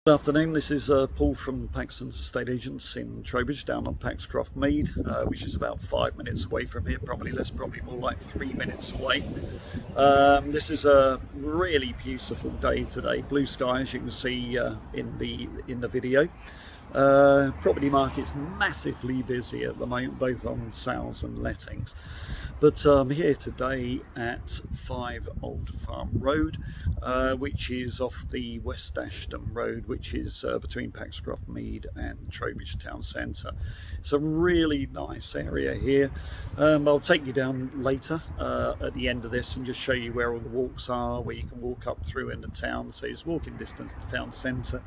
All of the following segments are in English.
Good afternoon, this is Paul from Paxton's Estate Agents in Trowbridge down on Paxcroft Mead, which is about 5 minutes away from here, probably less, probably more like 3 minutes away. This is a really beautiful day today, blue sky as you can see in the video. Property market's massively busy at the moment, both on sales and lettings. But I'm here today at 5 Old Farm Road, which is off the West Ashton Road, which is between Paxcroft Mead and Trowbridge Town Centre. It's a really nice area here. I'll take you down later at the end of this and just show you where all the walks are, where you can walk up through into town. So it's walking distance to town centre.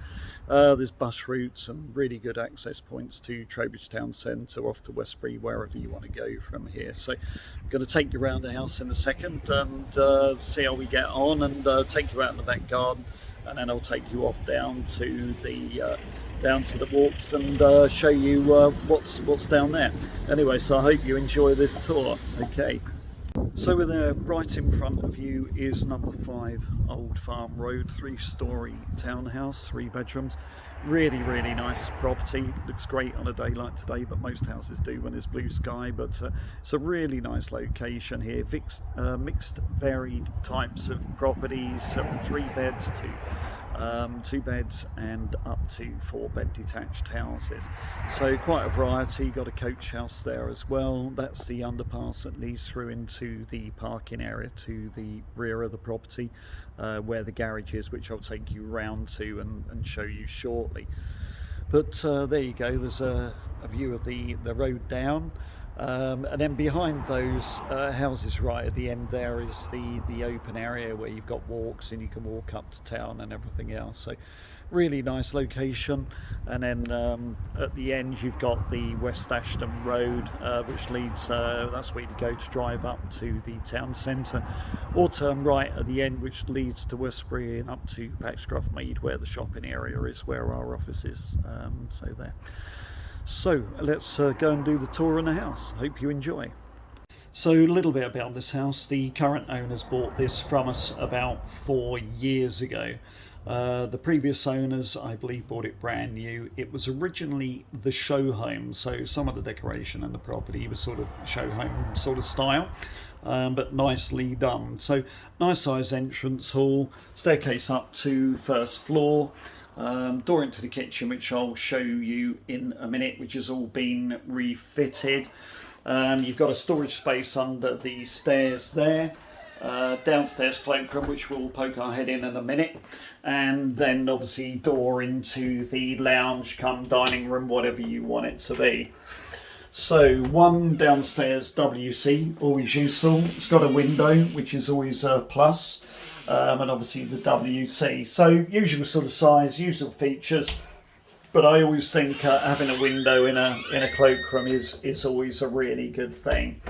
There's bus routes and really good access points to Trowbridge Town Centre, off to Westbury, wherever you want to go from here. So I'm going to take you around the house in a second and see how we get on, and take you out in the back garden, and then I'll take you off down to the walks and show you what's down there. Anyway, so I hope you enjoy this tour. Okay. So we're there, right in front of you is number 5 Old Farm Road, 3-storey townhouse, 3 bedrooms. Really nice property. Looks great on a day like today, but most houses do when there's blue sky. But it's a really nice location here. Mixed varied types of properties, from 3 beds to 2 beds and up to 4-bed detached houses. So quite a variety. Got a coach house there as well. That's the underpass that leads through into the parking area to the rear of the property, where the garage is, which I'll take you round to and show you shortly. But there you go, there's a view of the road down. And then behind those houses right at the end there is the open area where you've got walks and you can walk up to town and everything else. So really nice location. And then at the end you've got the West Ashton Road, which leads, that's where you go to drive up to the town centre, or turn right at the end, which leads to Westbury and up to Paxcroft Mead, where the shopping area is, where our office is. So there. So let's go and do the tour in the house. Hope you enjoy. So a little bit about this house. The current owners bought this from us about 4 years ago. The previous owners, I believe, bought it brand new. It was originally the show home, so some of the decoration and the property was sort of show home sort of style, but nicely done. So nice size entrance hall, staircase up to first floor. Door into the kitchen, which I'll show you in a minute, which has all been refitted. You've got a storage space under the stairs there. Downstairs cloakroom, which we'll poke our head in a minute, and then obviously door into the lounge come dining room, whatever you want it to be. So one downstairs WC, always useful. It's got a window, which is always a plus. And obviously the WC. So usual sort of size, usual features, but I always think having a window in a cloakroom is always a really good thing.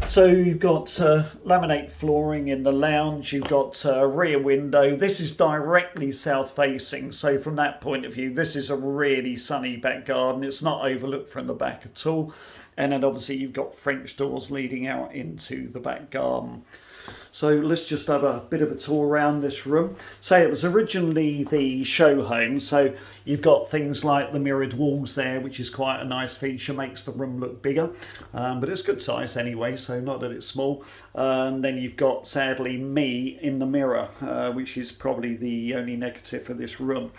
So you've got laminate flooring in the lounge, you've got a rear window. This is directly south facing, so from that point of view this is a really sunny back garden. It's not overlooked from the back at all. And then obviously you've got French doors leading out into the back garden. So let's just have a bit of a tour around this room. So it was originally the show home, so you've got things like the mirrored walls there, which is quite a nice feature, makes the room look bigger, but it's good size anyway, so not that it's small. Then you've got, sadly, me in the mirror, which is probably the only negative for this room.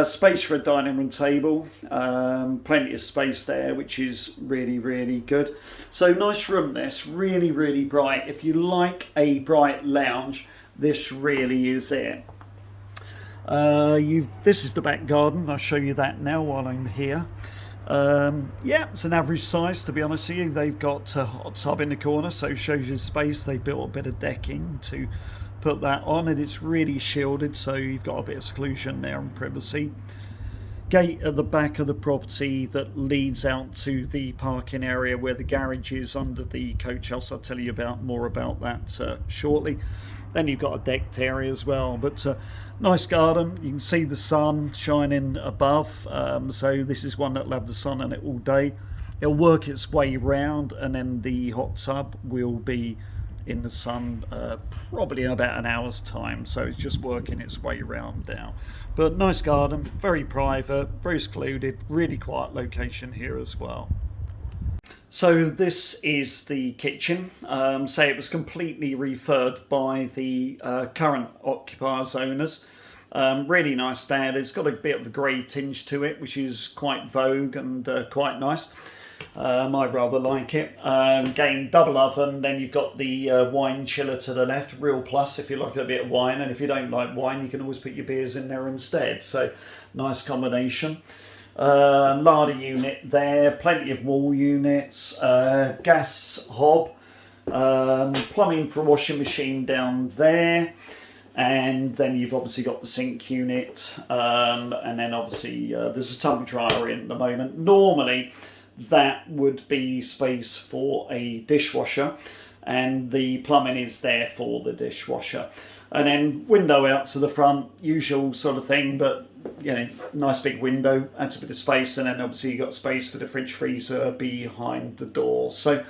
Space for a dining room table, plenty of space there, which is really good. So nice room this, really bright. If you like a bright lounge, this really is it. This is the back garden. I'll show you that now while I'm here. Yeah, it's an average size, to be honest with you. They've got a hot tub in the corner, so it shows you space. They built a bit of decking to put that on, and it's really shielded, so you've got a bit of seclusion there and privacy. Gate at the back of the property that leads out to the parking area where the garage is under the coach house. I'll tell you more about that shortly. Then you've got a decked area as well, but nice garden. You can see the sun shining above, so this is one that'll have the sun on it all day. It'll work its way round, and then the hot tub will be in the sun probably in about an hour's time, so it's just working its way around now. But nice garden, very private, very secluded, really quiet location here as well. So this is the kitchen. So it was completely refurbed by the current occupiers, owners. Really nice standard. It's got a bit of a grey tinge to it, which is quite vogue and quite nice. I rather like it. Again, double oven. Then you've got the wine chiller to the left, real plus if you like a bit of wine. And if you don't like wine, you can always put your beers in there instead. So nice combination. Larder unit there, plenty of wall units, gas hob, plumbing for a washing machine down there, and then you've obviously got the sink unit, and then obviously there's a tumble dryer in at the moment. Normally that would be space for a dishwasher, and the plumbing is there for the dishwasher. And then window out to the front, usual sort of thing, but you know, nice big window, adds a bit of space, and then obviously you've got space for the fridge freezer behind the door. So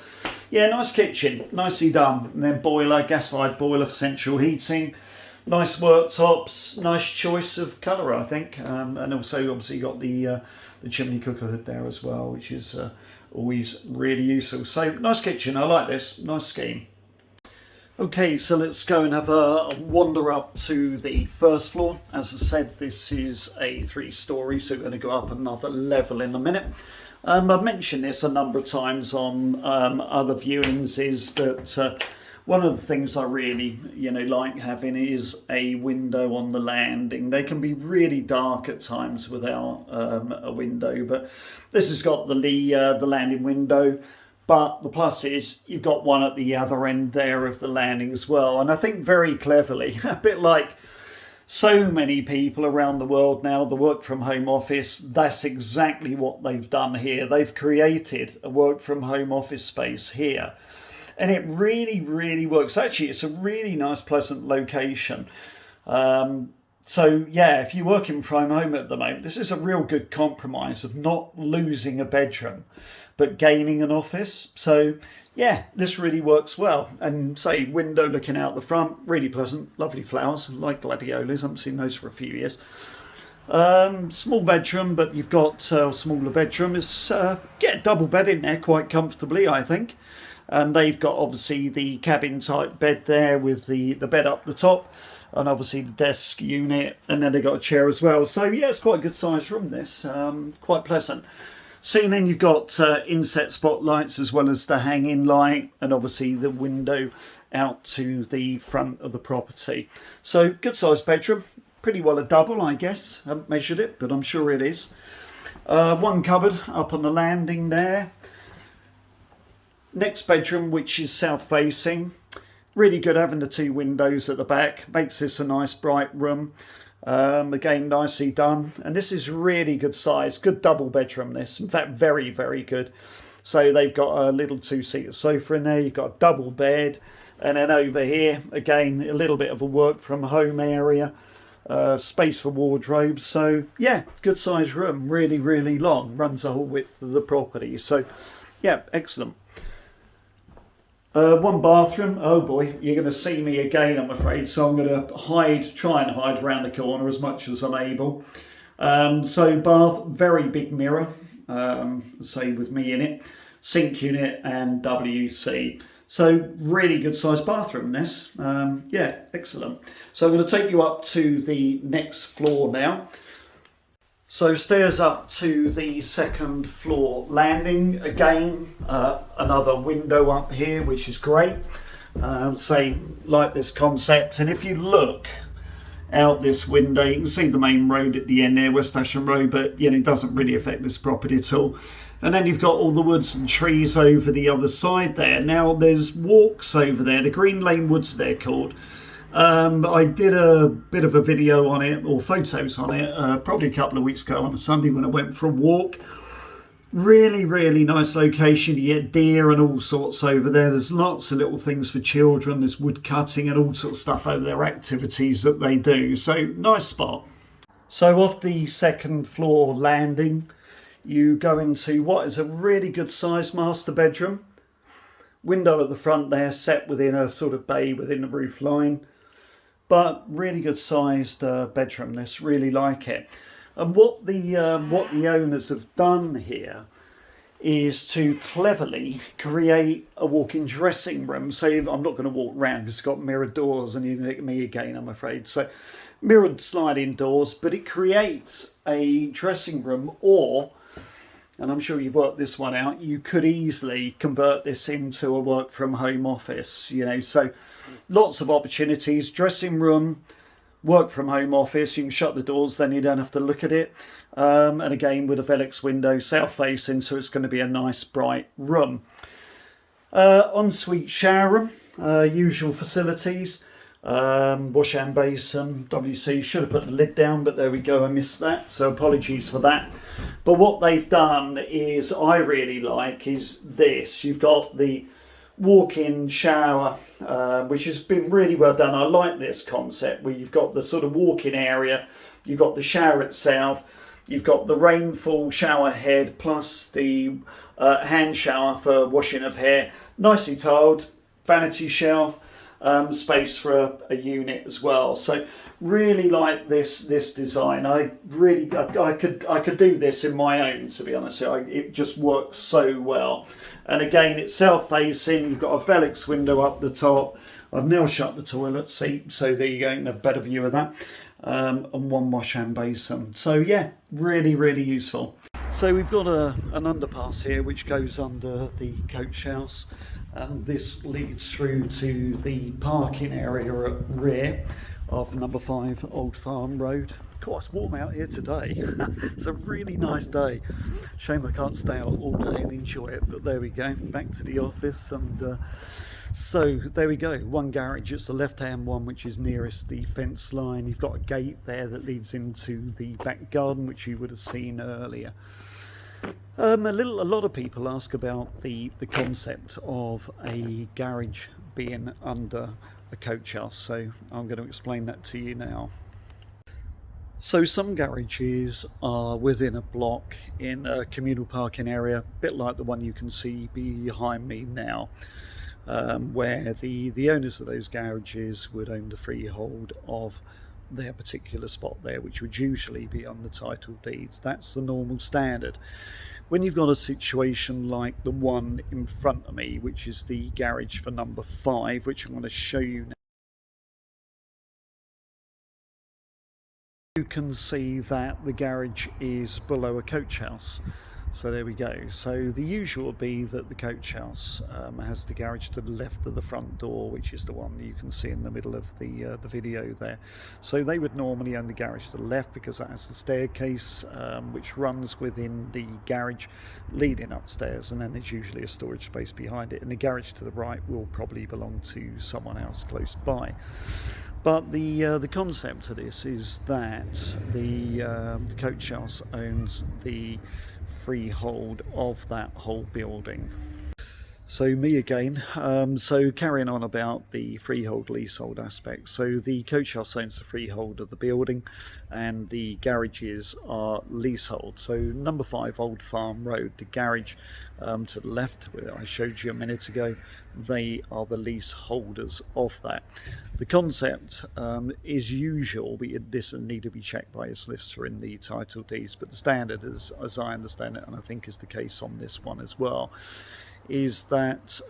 yeah, nice kitchen, nicely done. And then boiler, gas-fired boiler for central heating. Nice worktops, nice choice of colour, I think. And also obviously you got the chimney cooker hood there as well, which is always really useful. So nice kitchen, I like this, nice scheme. Okay, so let's go and have a wander up to the first floor. As I said, this is a 3-storey, so we're going to go up another level in a minute. I've mentioned this a number of times on other viewings, is that one of the things I really, like having is a window on the landing. They can be really dark at times without a window, but this has got the landing window. But the plus is you've got one at the other end there of the landing as well. And I think very cleverly, a bit like so many people around the world now, the work from home office, that's exactly what they've done here. They've created a work from home office space here. And it really, really works. Actually, it's a really nice, pleasant location. So yeah, if you're working from home at the moment, this is a real good compromise of not losing a bedroom, but gaining an office. So yeah, this really works well. And say window looking out the front, really pleasant, lovely flowers, like gladiolus. I haven't seen those for a few years. Small bedroom, but you've got a smaller bedroom. It's get a double bed in there quite comfortably, I think. And they've got obviously the cabin type bed there with the bed up the top, and obviously the desk unit, and then they've got a chair as well. So yeah, it's quite a good sized room, this, quite pleasant. So then you've got inset spotlights as well as the hanging light, and obviously the window out to the front of the property. So good sized bedroom, pretty well a double, I guess. I haven't measured it, but I'm sure it is. One cupboard up on the landing there. Next bedroom, which is south facing. Really good having the 2 windows at the back, makes this a nice bright room. Again, nicely done, and this is really good size, good double bedroom this, in fact very, very good. So they've got a little 2-seater sofa in there, you've got a double bed, and then over here again a little bit of a work from home area, space for wardrobes. So yeah, good size room, really, really long, runs the whole width of the property. So yeah, excellent. One bathroom. Oh boy, you're going to see me again, I'm afraid, so I'm going to try and hide around the corner as much as I'm able. So bath, very big mirror, say with me in it, sink unit and WC. So really good sized bathroom this. Yeah, excellent. So I'm going to take you up to the next floor now. So stairs up to the 2nd floor landing. Again, another window up here, which is great. Say, like this concept. And if you look out this window, you can see the main road at the end there, West Asham Road, but it doesn't really affect this property at all. And then you've got all the woods and trees over the other side there. Now there's walks over there, the Green Lane Woods they're called. I did a bit of a video on it, or photos on it, probably a couple of weeks ago on a Sunday when I went for a walk. Really, really nice location. You get deer and all sorts over there. There's lots of little things for children. There's wood cutting and all sorts of stuff over there, activities that they do. So nice spot. So off the 2nd floor landing, you go into what is a really good sized master bedroom. Window at the front there, set within a sort of bay within the roof line. But really good sized bedroom. This, really like it. And what the owners have done here is to cleverly create a walk-in dressing room. So I'm not going to walk around because it's got mirrored doors, and you look at me again, I'm afraid. So mirrored sliding doors, but it creates a dressing room, or, and I'm sure you've worked this one out, you could easily convert this into a work from home office, you know. So lots of opportunities. Dressing room, work from home office. You can shut the doors, then you don't have to look at it. And again, with a Velux window, south facing, so it's going to be a nice bright room. Ensuite shower room, usual facilities. Wash and basin, WC. Should have put the lid down, but there we go, I missed that, so apologies for that. But what they've done is, I really like, is this. You've got the walk-in shower, which has been really well done. I like this concept where you've got the sort of walk-in area, you've got the shower itself, you've got the rainfall shower head, plus the hand shower for washing of hair, nicely tiled, vanity shelf, space for a unit as well. So really like this design. I could do this in my own, to be honest. It just works so well. And again, it's self-facing. You've got a Velux window up the top. I've now shut the toilet seat, so there you go, you can have a better view of that. And one wash hand basin. So yeah, really, really useful. So we've got an underpass here which goes under the coach house, and this leads through to the parking area at rear of number 5 Old Farm Road. Of course, it's warm out here today. It's a really nice day. Shame I can't stay out all day and enjoy it, but there we go, back to the office. And so there we go, one garage. It's the left hand one, which is nearest the fence line. You've got a gate there that leads into the back garden, which you would have seen earlier. A lot of people ask about the concept of a garage being under a coach house, so I'm going to explain that to you now. So some garages are within a block in a communal parking area, a bit like the one you can see behind me now, where the owners of those garages would own the freehold of their particular spot there, which would usually be on the title deeds. That's the normal standard. When you've got a situation like the one in front of me, which is the garage for number 5, which I'm going to show you now, you can see that the garage is below a coach house. So there we go. So the usual would be that the coach house has the garage to the left of the front door, which is the one you can see in the middle of the video there. So they would normally own the garage to the left because that has the staircase which runs within the garage leading upstairs, and then there's usually a storage space behind it, and the garage to the right will probably belong to someone else close by. But the concept of this is that the coach house owns the freehold of that whole building. So me again, so carrying on about the freehold leasehold aspect. So the coach house owns the freehold of the building and the garages are leasehold. So number 5 Old Farm Road, the garage to the left, where I showed you a minute ago, they are the leaseholders of that. The concept is usual, but this will need to be checked by a solicitor in the title deeds, but the standard, as I understand it, and I think is the case on this one as well, is that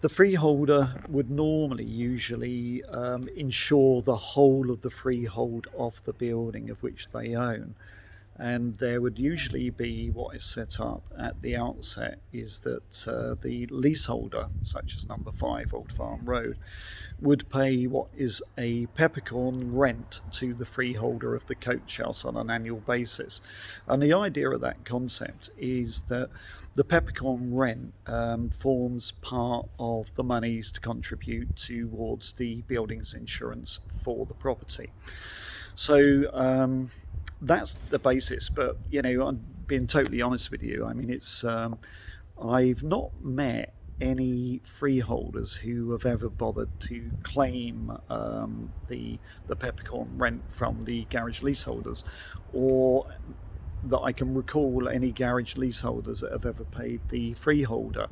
the freeholder would normally usually insure the whole of the freehold of the building of which they own. And there would usually be, what is set up at the outset is that the leaseholder, such as number 5 Old Farm Road, would pay what is a peppercorn rent to the freeholder of the coach house on an annual basis. And the idea of that concept is that the peppercorn rent forms part of the monies to contribute towards the building's insurance for the property. So that's the basis, but you know, I'm being totally honest with you. I mean, it's I've not met any freeholders who have ever bothered to claim the peppercorn rent from the garage leaseholders, or that I can recall any garage leaseholders that have ever paid the freeholder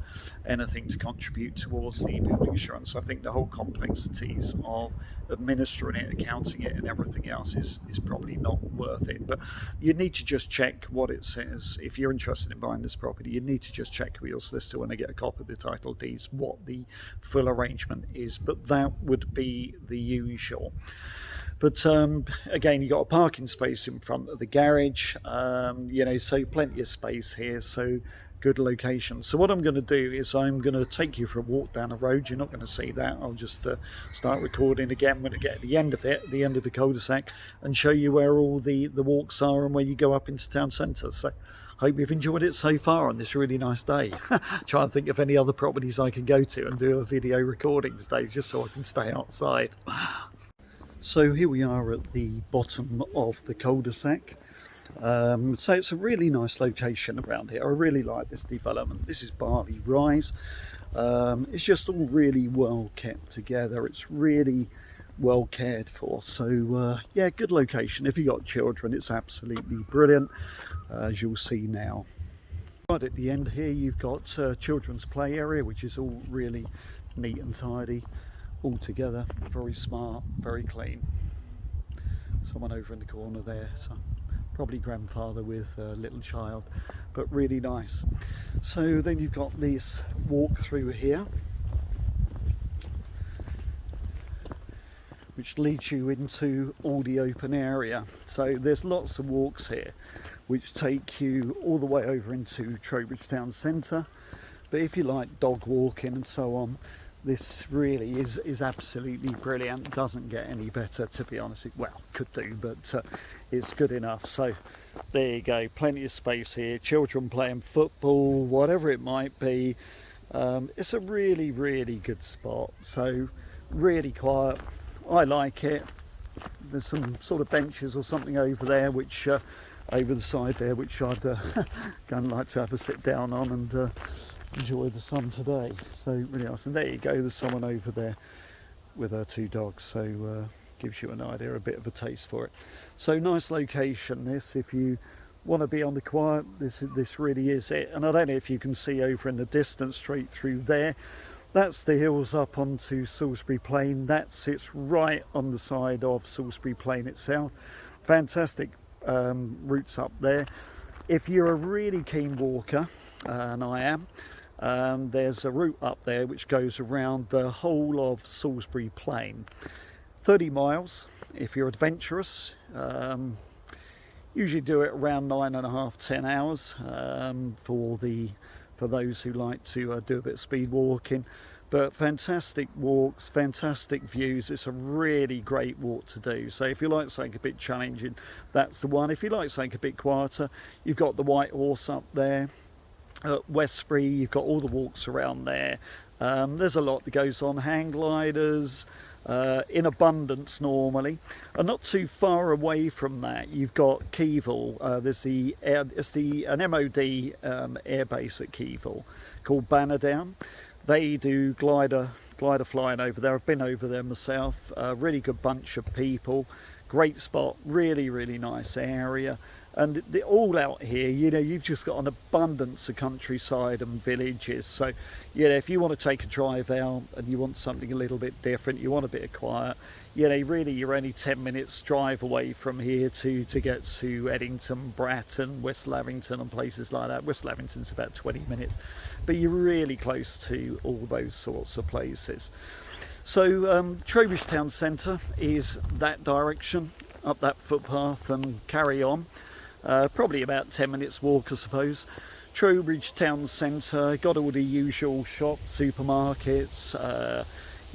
anything to contribute towards the building insurance. I think the whole complexities of administering it, accounting it and everything else is probably not worth it. But you need to just check what it says. If you're interested in buying this property, you need to just check with your solicitor when they get a copy of the title deeds what the full arrangement is. But that would be the usual. But again, you've got a parking space in front of the garage, so plenty of space here, so good location. So what I'm going to do is I'm going to take you for a walk down the road. You're not going to see that. I'll just start recording again when I get to the end of it, the end of the cul-de-sac, and show you where all the walks are and where you go up into town centre. So hope you've enjoyed it so far on this really nice day. Try and think of any other properties I can go to and do a video recording today, just so I can stay outside. So here we are at the bottom of the cul-de-sac. So it's a really nice location around here. I really like this development. This is Barley Rise. It's just all really well kept together. It's really well cared for. So yeah, good location. If you've got children, it's absolutely brilliant, as you'll see now. Right at the end here, you've got children's play area, which is all really neat and tidy. All together, very smart, very clean. Someone over in the corner there, so probably grandfather with a little child, but really nice. So then you've got this walk through here, which leads you into all the open area. So there's lots of walks here which take you all the way over into Trowbridge town centre. But if you like dog walking and so on, this really is absolutely brilliant. Doesn't get any better, to be honest. Well, could do, but it's good enough. So there you go, plenty of space here. Children playing football, whatever it might be. It's a really, really good spot. So really quiet. I like it. There's some sort of benches or something over there, which over the side there, which I'd go and like to have a sit down on and enjoy the sun today. So really nice. And there you go, there's someone over there with her two dogs, so gives you an idea, a bit of a taste for it. So nice location this, if you want to be on the quiet, this really is it. And I don't know if you can see over in the distance straight through there, that's the hills up onto Salisbury Plain. That sits right on the side of Salisbury Plain itself. Fantastic routes up there. If you're a really keen walker, and I am, there's a route up there which goes around the whole of Salisbury Plain. 30 miles if you're adventurous. Usually do it around 9.5 to 10 hours for those who like to do a bit of speed walking. But fantastic walks, fantastic views. It's a really great walk to do. So if you like something a bit challenging, that's the one. If you like something a bit quieter, you've got the White Horse up there. At Westbury, you've got all the walks around there. There's a lot that goes on. Hang gliders in abundance normally, and not too far away from that you've got Keevil. There's an MOD air base at Keevil called Bannerdown. They do glider flying over there. I've been over there myself. Really good bunch of people, great spot, really nice area. And all out here, you've just got an abundance of countryside and villages. So, if you want to take a drive out and you want something a little bit different, you want a bit of quiet, really you're only 10 minutes drive away from here to get to Eddington, Bratton, West Lavington and places like that. West Lavington's about 20 minutes, but you're really close to all those sorts of places. So Trowbridge town centre is that direction, up that footpath and carry on. Probably about 10 minutes walk, I suppose. Trowbridge town centre, got all the usual shops, supermarkets,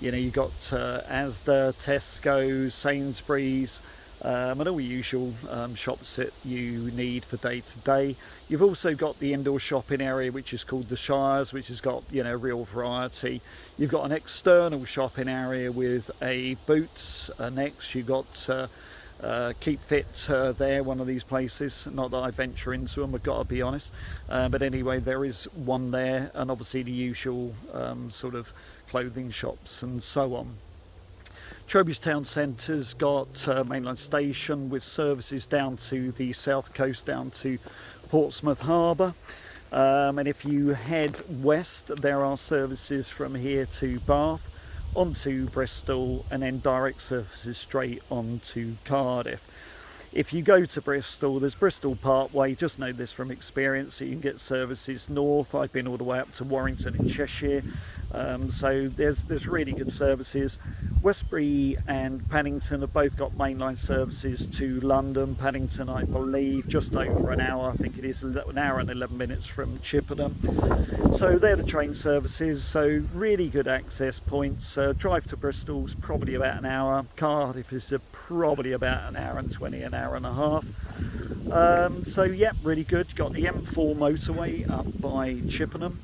you've got Asda, Tesco, Sainsbury's, and all the usual shops that you need for day to day. You've also got the indoor shopping area, which is called the Shires, which has got real variety. You've got an external shopping area with a Boots. Next you've got Keep Fit there, one of these places. Not that I venture into them, I've got to be honest, but anyway, there is one there, and obviously the usual sort of clothing shops and so on. Trowbridge town centre's got a mainline station with services down to the south coast, down to Portsmouth Harbour. And if you head west, there are services from here to Bath, onto Bristol, and then direct services straight on to Cardiff. If you go to Bristol, there's Bristol Parkway, just know this from experience, so you can get services north. I've been all the way up to Warrington in Cheshire, so there's really good services. Westbury and Paddington have both got mainline services to London. Paddington, I believe, just over an hour, I think it is an hour and 11 minutes from Chippenham. So they're the train services, so really good access points. Drive to Bristol's probably about an hour. Cardiff is probably about an hour and 20, an hour and a half. So yeah, really good. You've got the M4 motorway up by Chippenham.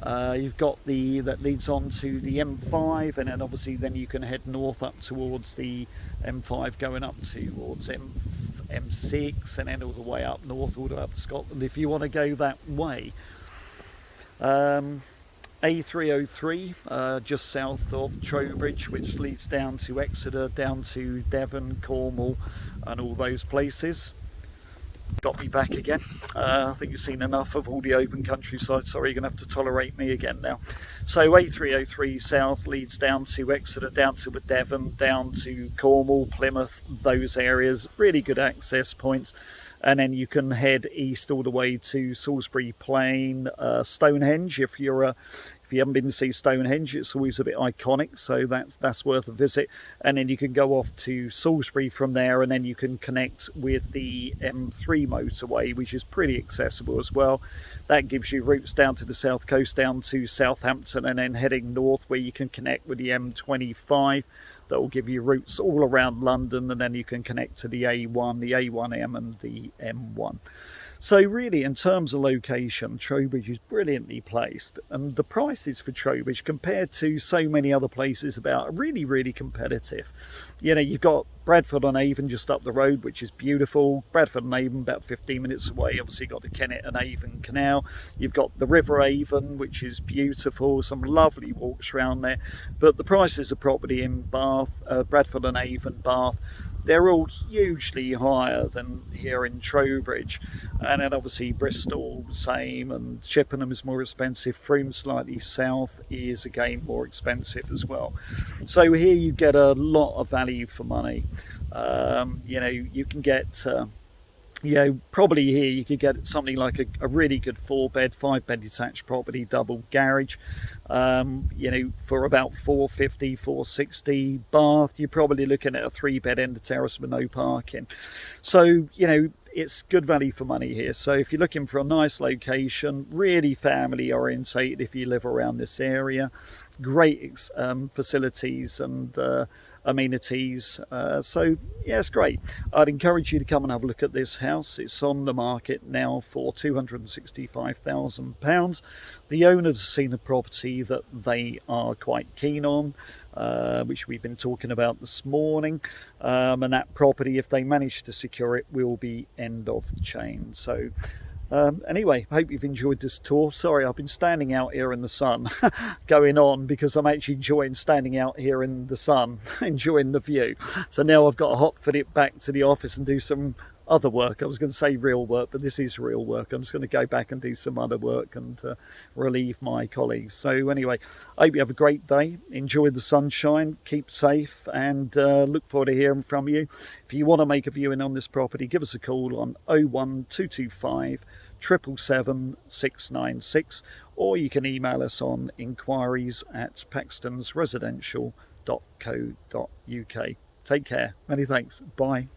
You've got that leads on to the M5, and then obviously then you can head north up towards the M5, going up towards M6, and then all the way up north, all the way up to Scotland if you want to go that way. A303 just south of Trowbridge, which leads down to Exeter, down to Devon, Cornwall, and all those places. Got me back again. I think you've seen enough of all the open countryside. Sorry, you're going to have to tolerate me again now. So A303 south leads down to Exeter, down to Devon, down to Cornwall, Plymouth, those areas. Really good access points. And then you can head east all the way to Salisbury Plain, Stonehenge. If you haven't been to see Stonehenge, it's always a bit iconic, so that's worth a visit. And then you can go off to Salisbury from there, and then you can connect with the M3 motorway, which is pretty accessible as well. That gives you routes down to the south coast, down to Southampton, and then heading north where you can connect with the M25. That will give you routes all around London, and then you can connect to the A1, the A1M, and the M1. So really, in terms of location, Trowbridge is brilliantly placed, and the prices for Trowbridge compared to so many other places about are really, really competitive. You know, you've got Bradford-on-Avon just up the road, which is beautiful. Bradford-on-Avon about 15 minutes away. Obviously you've got the Kennet and Avon Canal. You've got the River Avon, which is beautiful. Some lovely walks around there. But the prices of property in Bath, Bradford-on-Avon, Bath, they're all hugely higher than here in Trowbridge. And then obviously Bristol, same, and Chippenham is more expensive. Frome, slightly south, is again more expensive as well. So here you get a lot of value for money. You know, you can get, you know, probably here you could get something like a really good 4-bed, 5-bed detached property, double garage, you know, for about 450, 460. Bath, you're probably looking at a 3-bed end of terrace with no parking. So, you know, it's good value for money here. So if you're looking for a nice location, really family orientated if you live around this area, great facilities and amenities, so yeah, it's great. I'd encourage you to come and have a look at this house. It's on the market now for £265,000. The owners have seen a property that they are quite keen on, which we've been talking about this morning, and that property, if they manage to secure it, will be end of the chain. So anyway, I hope you've enjoyed this tour. Sorry, I've been standing out here in the sun going on because I'm actually enjoying standing out here in the sun, enjoying the view. So now I've got to hot-foot it back to the office and do some other work. I was going to say real work, but this is real work. I'm just going to go back and do some other work and relieve my colleagues. So anyway, I hope you have a great day. Enjoy the sunshine, keep safe, and look forward to hearing from you. If you want to make a viewing on this property, give us a call on 01225 777 696, or you can email us on inquiries@paxtonsresidential.co.uk. Take care. Many thanks. Bye.